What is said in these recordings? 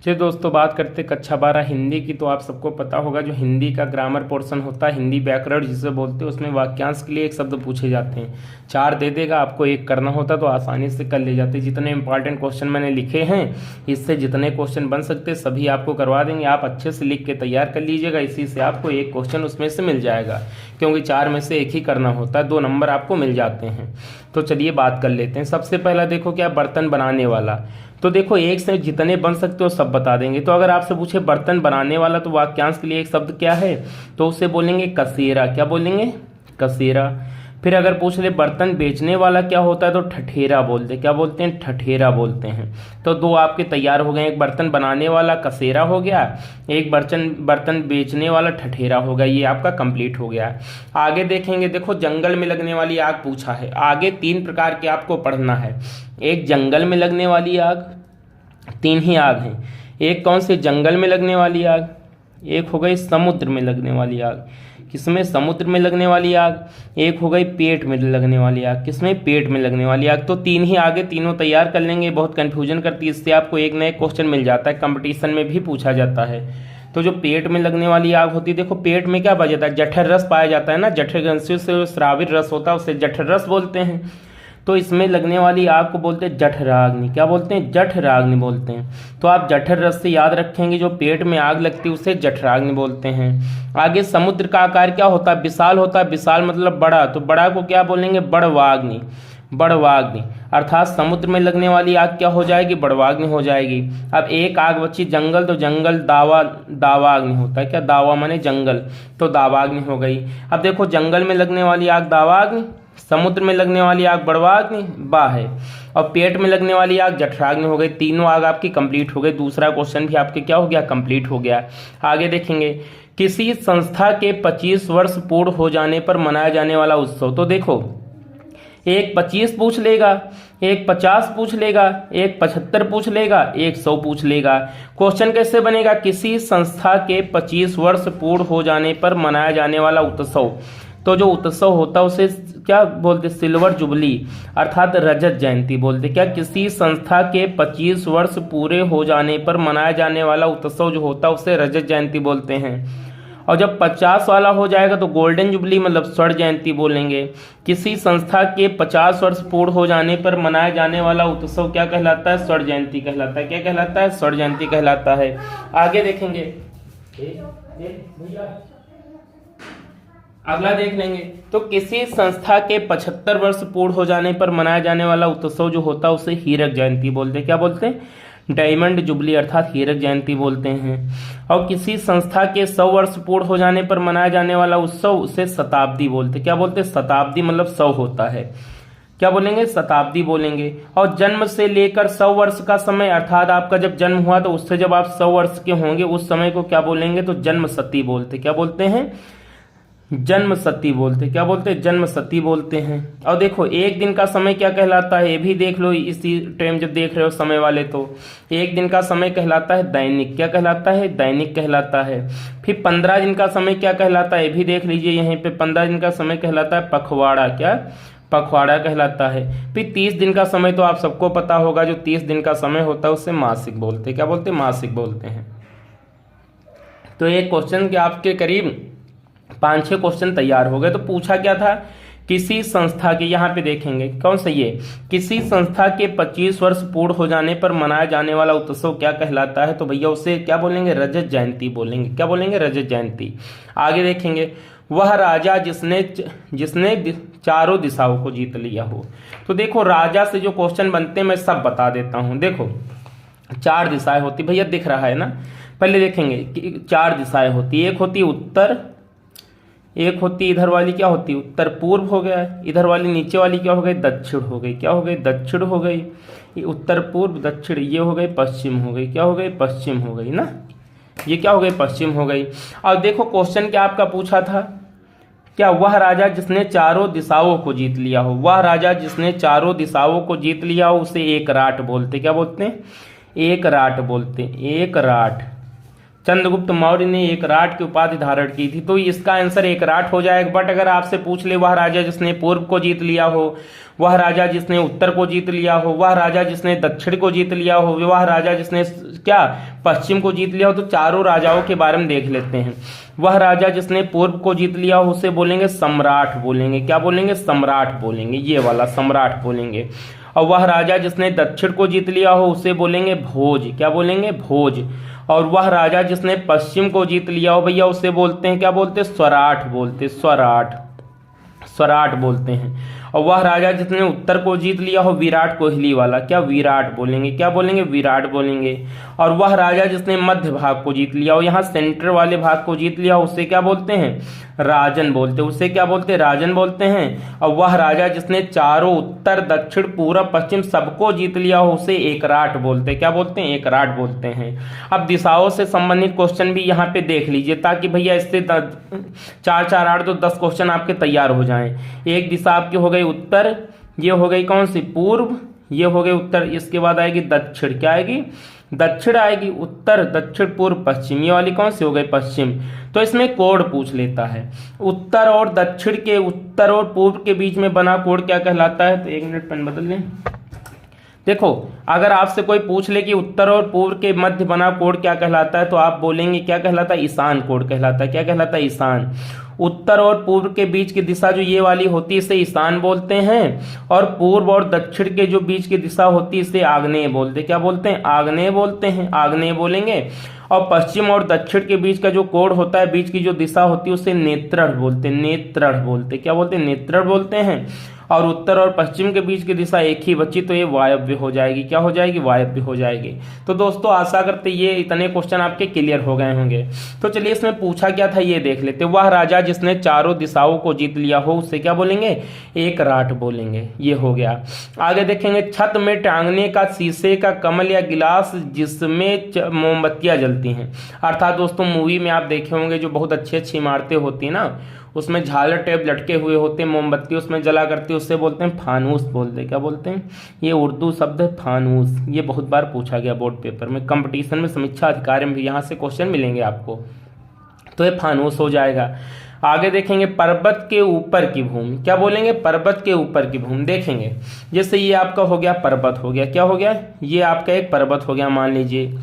चलिए दोस्तों, बात करते कक्षा 12 हिंदी की। तो आप सबको पता होगा जो हिंदी का ग्रामर पोर्शन होता है, हिंदी व्याकरण जिसे बोलते हैं, उसमें वाक्यांश के लिए एक शब्द पूछे जाते हैं। 4 दे देगा, आपको एक करना होता तो आसानी से कर ले जाते। जितने इंपॉर्टेंट क्वेश्चन मैंने लिखे हैं, इससे जितने क्वेश्चन बन सकते सभी आपको करवा देंगे। आप अच्छे से लिख के तैयार कर लीजिएगा, इसी से आपको एक क्वेश्चन उसमें से मिल जाएगा, क्योंकि 4 में से एक ही करना होता है, 2 नंबर आपको मिल जाते हैं। तो चलिए बात कर लेते हैं। सबसे पहला देखो क्या, बर्तन बनाने वाला। तो देखो एक से जितने बन सकते हो सब बता देंगे। तो अगर आपसे पूछे बर्तन बनाने वाला, तो वाक्यांश के लिए एक शब्द क्या है, तो उसे बोलेंगे कसेरा। क्या बोलेंगे? कसेरा। फिर अगर पूछ ले बर्तन बेचने वाला क्या होता है, तो ठठेरा बोलते। क्या बोलते हैं? ठठेरा बोलते हैं। तो 2 आपके तैयार हो गए, एक बर्तन बनाने वाला कसेरा हो गया, एक बर्तन बेचने वाला ठठेरा हो गया। ये आपका कंप्लीट हो गया। आगे देखेंगे, देखो जंगल में लगने वाली आग पूछा है। आगे 3 प्रकार के आपको पढ़ना है। एक जंगल में लगने वाली आग, 3 ही आग हैं। एक कौन से? जंगल में लगने वाली आग। एक हो गई समुद्र में लगने वाली आग। किसमें? समुद्र में लगने वाली आग। एक हो गई पेट में लगने वाली आग। किसमें? पेट में लगने वाली आग। तो 3 ही आगे, तीनों तैयार कर लेंगे। बहुत कन्फ्यूजन करती है, इससे आपको एक नए क्वेश्चन मिल जाता है, कंपटीशन में भी पूछा जाता है। तो जो पेट में लगने वाली आग होती है, देखो पेट में क्या पाया जाता है? जठर रस पाया जाता है ना। जठर ग्रंथियों से जो स्रावित रस होता है उसे जठर रस बोलते हैं। तो इसमें लगने वाली आग को बोलते हैं जठराग्नि। क्या बोलते हैं? जठराग्नि बोलते हैं। तो आप जठर रस से याद रखेंगे, जो पेट में आग लगती है उसे जठराग्नि बोलते हैं। आगे समुद्र का आकार क्या होता है? विशाल होता है। विशाल मतलब बड़ा, तो बड़ा को क्या बोलेंगे? बड़वाग्नि। बड़वाग्नि अर्थात समुद्र में लगने वाली आग क्या हो जाएगी? बड़वाग्नि हो जाएगी। अब एक आग बची जंगल, तो जंगल दावाग्नि होता है। क्या? दावा माने जंगल, तो दावाग्नि हो गई। अब देखो जंगल में लगने वाली आग दावाग्नि, समुद्र में लगने वाली आग बड़वाग्नि बा है, और पेट में लगने वाली आग जठराग्नि हो गई। तीनों आग आपकी कंप्लीट हो गई। दूसरा क्वेश्चन भी आपके क्या हो गया? कंप्लीट हो गया। आगे देखेंगे, किसी संस्था के 25 वर्ष पूर्ण हो जाने पर मनाया जाने वाला उत्सव। तो देखो एक 25 पूछ लेगा, एक 50 पूछ लेगा, एक 75 पूछ लेगा, एक 100 पूछ लेगा। क्वेश्चन कैसे बनेगा? किसी संस्था के 25 वर्ष पूर्ण हो जाने पर मनाया जाने वाला उत्सव। तो जो उत्सव होता है उसे क्या बोलते? सिल्वर जुबली अर्थात रजत जयंती बोलते। क्या? किसी संस्था के 25 वर्ष पूरे हो जाने पर मनाया जाने वाला उत्सव जो होता है उसे रजत जयंती बोलते हैं। और जब 50 वाला हो जाएगा तो गोल्डन जुबली मतलब स्वर्ण जयंती बोलेंगे। किसी संस्था के 50 वर्ष पूर्ण हो जाने पर मनाया जाने वाला उत्सव क्या कहलाता है? स्वर्ण जयंती कहलाता है। क्या कहलाता है? स्वर्ण जयंती कहलाता है। आगे देखेंगे, अगला देख लेंगे। तो किसी संस्था के 75 वर्ष पूर्ण हो जाने पर मनाया जाने वाला उत्सव जो होता है उसे हीरक जयंती बोलते हैं। क्या बोलते हैं? डायमंड जुबली अर्थात हीरक जयंती बोलते हैं। और किसी संस्था के 100 वर्ष पूर्ण हो जाने पर मनाया जाने वाला उत्सव उसे शताब्दी बोलते हैं। क्या बोलते हैं? शताब्दी मतलब 100 होता है। क्या बोलेंगे? शताब्दी बोलेंगे। और जन्म से लेकर 100 वर्ष का समय, अर्थात आपका जब जन्म हुआ तो उससे जब आप 100 वर्ष के होंगे उस समय को क्या बोलेंगे? तो जन्म शती बोलते। क्या बोलते हैं? जन्म शती बोलते। क्या बोलते हैं? जन्म शती बोलते हैं। और देखो एक दिन का समय क्या कहलाता है, ये भी देख लो इसी टाइम जब देख रहे हो समय वाले। तो एक दिन का समय कहलाता है दैनिक। क्या कहलाता है? दैनिक कहलाता है। फिर 15 दिन का समय क्या कहलाता है, ये भी देख लीजिए यहीं पे। 15 दिन का समय कहलाता है पखवाड़ा। क्या? पखवाड़ा कहलाता है। फिर 30 दिन का समय तो आप सबको पता होगा, जो 30 दिन का समय होता है उसे मासिक बोलते। क्या बोलते हैं? मासिक बोलते हैं। तो एक क्वेश्चन के आपके करीब 5-6 क्वेश्चन तैयार हो गए। तो पूछा क्या था? किसी संस्था के, यहाँ पे देखेंगे कौन सा ये, किसी संस्था के 25 वर्ष पूर्ण हो जाने पर मनाया जाने वाला उत्सव क्या कहलाता है? तो भैया उसे क्या बोलेंगे? रजत जयंती बोलेंगे। क्या बोलेंगे? रजत जयंती। आगे देखेंगे, वह राजा जिसने चारों दिशाओं को जीत लिया हो। तो देखो राजा से जो क्वेश्चन बनते हैं मैं सब बता देता हूं। देखो 4 दिशाएं होती, भैया दिख रहा है ना। पहले देखेंगे कि 4 दिशाएं होती। एक होती उत्तर, एक होती इधर वाली क्या होती? उत्तर पूर्व हो गया। इधर वाली नीचे वाली क्या हो गई? दक्षिण हो गई। क्या हो गई? दक्षिण हो गई। ये उत्तर पूर्व दक्षिण, ये हो गई पश्चिम हो गई। क्या हो गई? पश्चिम हो गई ना। ये क्या हो गई? पश्चिम हो गई। और देखो क्वेश्चन क्या आपका पूछा था, क्या वह राजा जिसने चारों दिशाओं को जीत लिया हो। वह राजा जिसने चारों दिशाओं को जीत लिया हो उसे एक राट बोलते। क्या बोलते हैं? एक राट बोलते हैं। एक राट। चंद्रगुप्त मौर्य ने एकराट की उपाधि धारण की थी। तो इसका आंसर एकराट हो जाएगा। बट अगर आपसे पूछ ले वह राजा जिसने पूर्व को जीत लिया हो, वह राजा जिसने उत्तर को जीत लिया हो, वह राजा जिसने दक्षिण को जीत लिया हो, वह राजा जिसने क्या पश्चिम को जीत लिया हो, तो चारों राजाओं के बारे में देख लेते हैं। वह राजा जिसने पूर्व को जीत लिया हो उसे बोलेंगे सम्राट बोलेंगे। क्या बोलेंगे? सम्राट बोलेंगे, ये वाला सम्राट बोलेंगे। और वह राजा जिसने दक्षिण को जीत लिया हो उसे बोलेंगे भोज। क्या बोलेंगे? भोज। और वह राजा जिसने पश्चिम को जीत लिया हो भैया उसे बोलते हैं, क्या बोलते हैं? स्वराट बोलते, स्वराट, स्वराट बोलते हैं। और वह राजा जिसने उत्तर को जीत लिया हो विराट कोहली वाला, क्या विराट बोलेंगे? क्या बोलेंगे? विराट बोलेंगे। और वह राजा जिसने मध्य भाग को जीत लिया हो, यहाँ सेंटर वाले भाग को जीत लिया हो उसे क्या बोलते हैं? राजन बोलते, उसे क्या बोलते हैं? राजन बोलते हैं। और वह राजा जिसने चारों उत्तर दक्षिण पूरब पश्चिम सबको जीत लिया हो उसे एकराट बोलते, क्या बोलते हैं? एकराट बोलते हैं। अब दिशाओं से संबंधित क्वेश्चन भी यहाँ पे देख लीजिए ताकि भैया इससे 4 4 8 तो 10 क्वेश्चन आपके तैयार हो जाएं। एक दिशा आपकी हो गई उत्तर, ये हो गई कौन सी? पूर्व, ये हो गई उत्तर। इसके बाद आएगी दक्षिण, क्या आएगी? दक्षिण आएगी। उत्तर दक्षिण पूर्व पश्चिम, ये वाली कौन सी हो गई? पश्चिम। तो इसमें कोड पूछ लेता है। उत्तर और दक्षिण के, उत्तर और पूर्व के बीच में बना कोड क्या कहलाता है? तो 1 मिनट पेन बदल लें। देखो अगर आपसे कोई पूछ ले कि उत्तर और पूर्व के मध्य बना कोड क्या कहलाता है तो आप बोलेंगे क्या कहलाता है? ईशान कोड कहलाता है। क्या कहलाता है? ईशान। उत्तर और पूर्व के बीच की दिशा जो ये वाली होती है इसे ईशान बोलते हैं। और पूर्व और दक्षिण के जो बीच की दिशा होती है इसे आग्नेय बोलते हैं। क्या बोलते हैं? आग्नेय बोलते हैं, आग्नेय बोलेंगे। और पश्चिम और दक्षिण के बीच का जो कोण होता है, बीच की जो दिशा होती है उसे नेत्रढ़ बोलते हैं, नेत्रढ़ बोलते हैं। क्या बोलते हैं? नेत्रढ़ बोलते हैं। और उत्तर और पश्चिम के बीच की दिशा एक ही बची तो ये वायव्य हो जाएगी। क्या हो जाएगी? वायव्य हो जाएगी। तो दोस्तों आशा करते ये इतने क्वेश्चन आपके क्लियर हो गए होंगे। तो चलिए इसमें पूछा क्या था ये देख लेते। वह राजा जिसने चारों दिशाओं को जीत लिया हो उसे क्या बोलेंगे? एकराट बोलेंगे। ये हो गया। आगे देखेंगे, छत में टांगने का शीशे का कमल या गिलास जिसमें मोमबत्तियां जलती हैं। अर्थात दोस्तों मूवी में आप देखे होंगे जो बहुत अच्छी अच्छी इमारतें होती है ना, उसमें झालर टेप लटके हुए होते हैं, मोमबत्ती उसमें जला करती है, उससे बोलते हैं फानूस बोलते हैं। क्या बोलते हैं? ये उर्दू शब्द है फानूस। ये बहुत बार पूछा गया बोर्ड पेपर में, कंपटीशन में, समीक्षा अधिकारी में भी यहाँ से क्वेश्चन मिलेंगे आपको। तो ये फानूस हो जाएगा। आगे देखेंगे, पर्वत के ऊपर की भूमि। क्या बोलेंगे? पर्वत के ऊपर की भूमि। देखेंगे जैसे ये आपका हो गया पर्वत हो गया, क्या हो गया? ये आपका एक पर्वत हो गया मान लीजिए।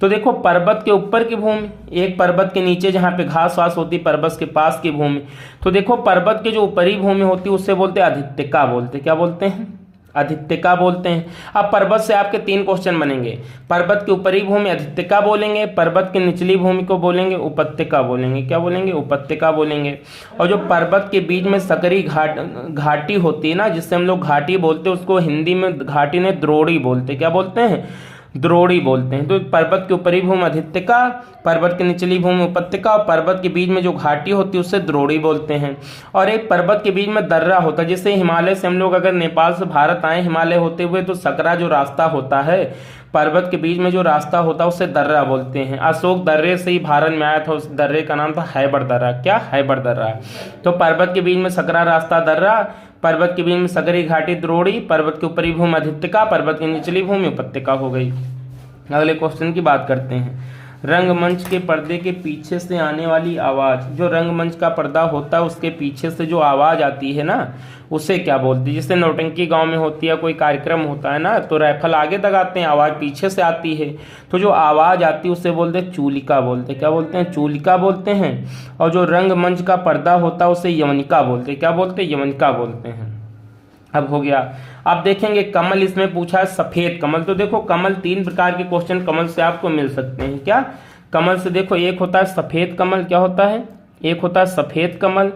तो देखो पर्वत के ऊपर की भूमि, एक पर्वत के नीचे जहाँ पे घास वास होती, पर्वत के पास की भूमि। तो देखो पर्वत के जो ऊपरी भूमि होती है उससे बोलते हैं आदित्यका बोलते। क्या बोलते हैं? आदित्यका बोलते हैं। अब पर्वत से आपके 3 क्वेश्चन बनेंगे। पर्वत की ऊपरी भूमि आदित्यका बोलेंगे, पर्वत की निचली भूमि को बोलेंगे उपत्यका बोलेंगे। क्या बोलेंगे? उपत्यका बोलेंगे। और जो पर्वत के बीच में सकरी घाटी होती है ना, जिससे हम लोग घाटी बोलते हैं, उसको हिंदी में घाटी ने द्रोणी बोलते। क्या बोलते हैं? द्रोणी बोलते हैं। तो पर्वत की ऊपरी भूमि आदित्यका, पर्वत की निचली भूमि उपत्यका, और पर्वत के बीच में जो घाटी होती है उससे द्रोणी बोलते हैं। और एक पर्वत के बीच में दर्रा होता है, जैसे हिमालय से हम लोग अगर नेपाल से भारत आए हिमालय होते हुए, तो सकरा जो रास्ता होता है, पर्वत के बीच में जो रास्ता होता है उससे दर्रा बोलते हैं। अशोक दर्रे से ही भारत में आया था, उस दर्रे का नाम था हैबर दर्रा। क्या? हैबर दर्रा। तो पर्वत के बीच में सकरा रास्ता दर्रा, पर्वत के बीच में सकरी घाटी द्रोणी, पर्वत के ऊपरी भूमि आदित्यका, पर्वत की निचली भूमि उपत्यका हो गई। अगले क्वेश्चन की बात करते हैं। रंगमंच के पर्दे के पीछे से आने वाली आवाज, जो रंगमंच का पर्दा होता है उसके पीछे से जो आवाज आती है ना, उसे क्या बोलते हैं? जैसे नौटंकी गांव में होती है, कोई कार्यक्रम होता है ना, तो राइफल आगे दगाते हैं, आवाज पीछे से आती है, तो जो आवाज आती है उसे बोलते हैं चूलिका बोलते हैं। क्या बोलते हैं? चूलिका बोलते हैं। और जो रंगमंच का पर्दा होता है उसे यवनिका बोलते हैं। क्या बोलते हैं? यवनिका बोलते हैं। अब हो गया। अब देखेंगे कमल, इसमें पूछा है सफेद कमल। तो देखो कमल 3 प्रकार के क्वेश्चन कमल से आपको मिल सकते हैं। क्या? कमल से देखो एक होता है सफेद कमल। क्या होता है? एक होता है सफेद कमल,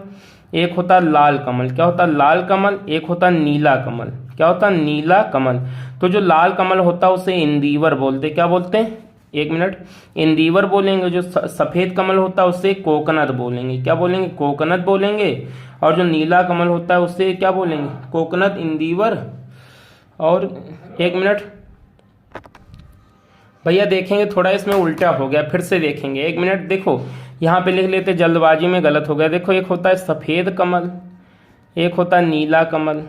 एक होता है लाल कमल। क्या होता है? लाल कमल। एक होता है नीला कमल। क्या होता है? नीला कमल। तो जो लाल कमल होता है उसे इंदिवर बोलते। क्या बोलते हैं? 1 मिनट, इंदिवर बोलेंगे। जो सफेद कमल होता है उसे कोकोनट बोलेंगे। क्या बोलेंगे? कोकोनट बोलेंगे। और जो नीला कमल होता है उसे क्या बोलेंगे? कोकोनट, इंदिवर। और 1 मिनट भैया देखेंगे, थोड़ा इसमें उल्टा हो गया, फिर से देखेंगे। 1 मिनट, देखो यहाँ पे लिख लेते, जल्दबाजी में गलत हो गया। देखो एक होता है सफेद कमल, एक होता है नीला कमल,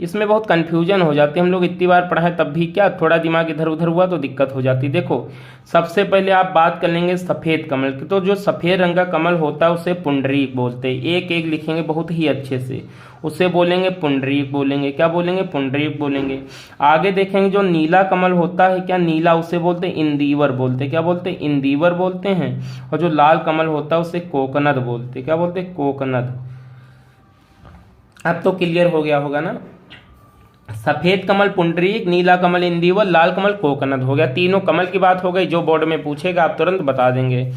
इसमें बहुत कन्फ्यूजन हो जाती है, हम लोग इतनी बार पढ़ा है तब भी क्या थोड़ा दिमाग इधर उधर हुआ तो दिक्कत हो जाती। देखो सबसे पहले आप बात कर लेंगे सफ़ेद कमल की, तो जो सफ़ेद रंग का कमल होता है उसे पुंडरीक बोलते हैं। एक एक लिखेंगे बहुत ही अच्छे से, उसे बोलेंगे पुंडरीक बोलेंगे। क्या बोलेंगे? पुंडरीक बोलेंगे। आगे देखेंगे जो नीला कमल होता है, क्या नीला, उसे बोलते हैं इंदिवर बोलते हैं। क्या बोलते हैं? इंदिवर बोलते हैं। और जो लाल कमल होता है उसे कोकनद बोलते हैं। क्या बोलते हैं? कोकनद। अब तो क्लियर हो गया होगा ना। सफेद कमल पुंडरीक, नीला कमल इंदिवर, लाल कमल कोकनद हो गया। तीनों कमल की बात हो गई, जो बोर्ड में पूछेगा आप तुरंत बता देंगे।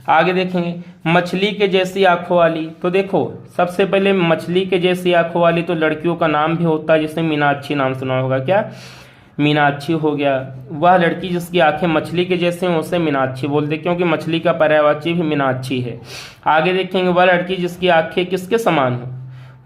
आगे देखेंगे मछली के जैसी आंखों वाली, तो देखो सबसे पहले मछली के जैसी आंखों वाली तो लड़कियों का नाम भी होता है, जिसने मीनाक्षी नाम सुना होगा। क्या? मीनाक्षी हो गया। वह लड़की जिसकी आंखें मछली के जैसे हैं उसे मीनाक्षी बोलते, क्योंकि मछली का पर्यायवाची भी मीनाक्षी है। आगे देखेंगे वह लड़की जिसकी आंखें किसके समान हो?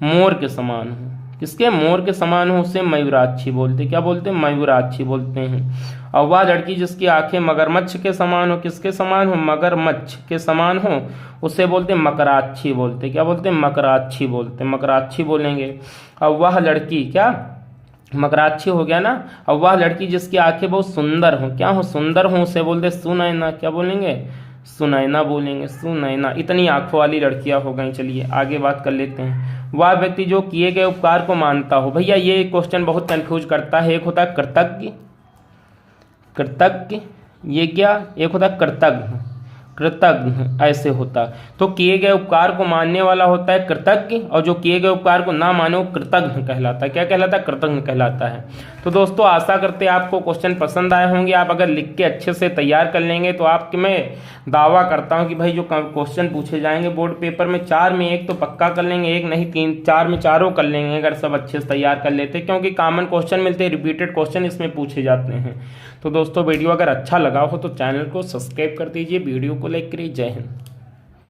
मोर के समान हो। किसके? मोर के समान हो, उसे मयूराक्षी बोलते। क्या बोलते हैं? मयूराक्षी बोलते हैं। और वह लड़की जिसकी आंखें मगरमच्छ के समान हो, किसके समान हो? मगरमच्छ के समान हो, उसे बोलते हैं मकराक्षी बोलते। क्या बोलते हैं? मकराक्षी बोलते, मकराक्षी बोलेंगे। और वह लड़की, क्या मकराक्षी हो गया ना। और वह लड़की जिसकी आंखें बहुत सुंदर हो, क्या हो? सुंदर हो, उसे बोलते सुनैना। क्या बोलेंगे? सुनैना बोलेंगे, सुनैना। इतनी आंखों वाली लड़कियां हो गई। चलिए आगे बात कर लेते हैं। वह व्यक्ति जो किए गए उपकार को मानता हो, भैया ये क्वेश्चन बहुत कंफ्यूज करता है। एक होता है कृतज्ञ, कृतज्ञ, ये क्या? एक होता है कृतज्ञ, कृतज्ञ ऐसे होता। तो किए गए उपकार को मानने वाला होता है कृतज्ञ, और जो किए गए उपकार को ना माने वो कृतज्ञ कहलाता है। क्या कहलाता है? कृतज्ञ कहलाता है। तो दोस्तों आशा करते हैं आपको क्वेश्चन पसंद आए होंगे। आप अगर लिख के अच्छे से तैयार कर लेंगे तो आपके मैं दावा करता हूं कि भाई जो क्वेश्चन पूछे जाएंगे बोर्ड पेपर में 4 में 1 तो पक्का कर लेंगे, 1 नहीं 3, 4 में चारों कर लेंगे अगर सब अच्छे से तैयार कर लेते, क्योंकि कॉमन क्वेश्चन मिलते हैं, रिपीटेड क्वेश्चन इसमें पूछे जाते हैं। तो दोस्तों वीडियो अगर अच्छा लगा हो तो चैनल को सब्सक्राइब कर दीजिए, वीडियो को लाइक करिए। जय हिंद।